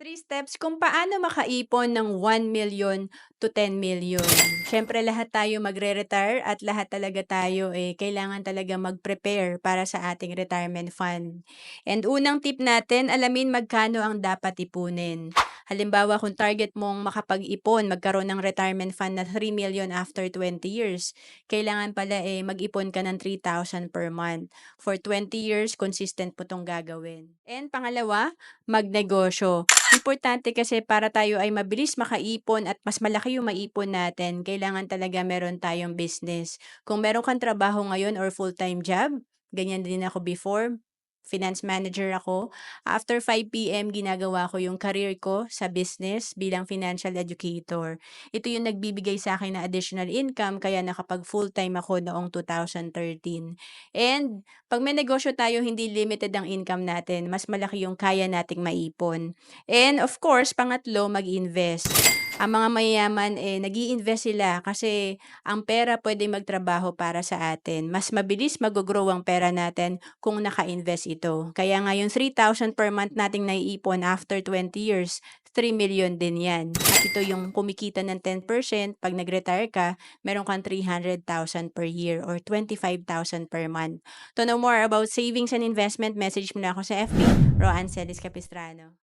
Three steps kung paano makaipon ng 1 million to 10 million. Siyempre lahat tayo magre-retire at lahat talaga tayo, kailangan talaga mag-prepare para sa ating retirement fund. And unang tip natin, alamin magkano ang dapat ipunin. Halimbawa, kung target mong makapag-ipon, magkaroon ng retirement fund na 3 million after 20 years, kailangan pala mag-ipon ka ng 3,000 per month. For 20 years, consistent po itong gagawin. And pangalawa, magnegosyo. Importante kasi para tayo ay mabilis makaipon at mas malaki yung maipon natin, kailangan talaga meron tayong business. Kung meron kang trabaho ngayon or full-time job, ganyan din ako before, finance manager ako. After 5 PM, ginagawa ko yung career ko sa business bilang financial educator. Ito yung nagbibigay sa akin na additional income kaya nakapag full-time ako noong 2013. And 'pag may negosyo tayo, hindi limited ang income natin, mas malaki yung kaya nating maipon. And of course, pangatlo, mag-invest. Ang mga mayayaman, nag-i-invest sila kasi ang pera pwede magtrabaho para sa atin. Mas mabilis mag-grow ang pera natin kung naka-invest ito. Kaya nga yung 3,000 per month nating naiipon after 20 years, 3 million din yan. At ito yung kumikita ng 10%, pag nag-retire ka, meron kang 300,000 per year or 25,000 per month. To know more about savings and investment, message mo na ako sa FB, Roan Celis Capistrano.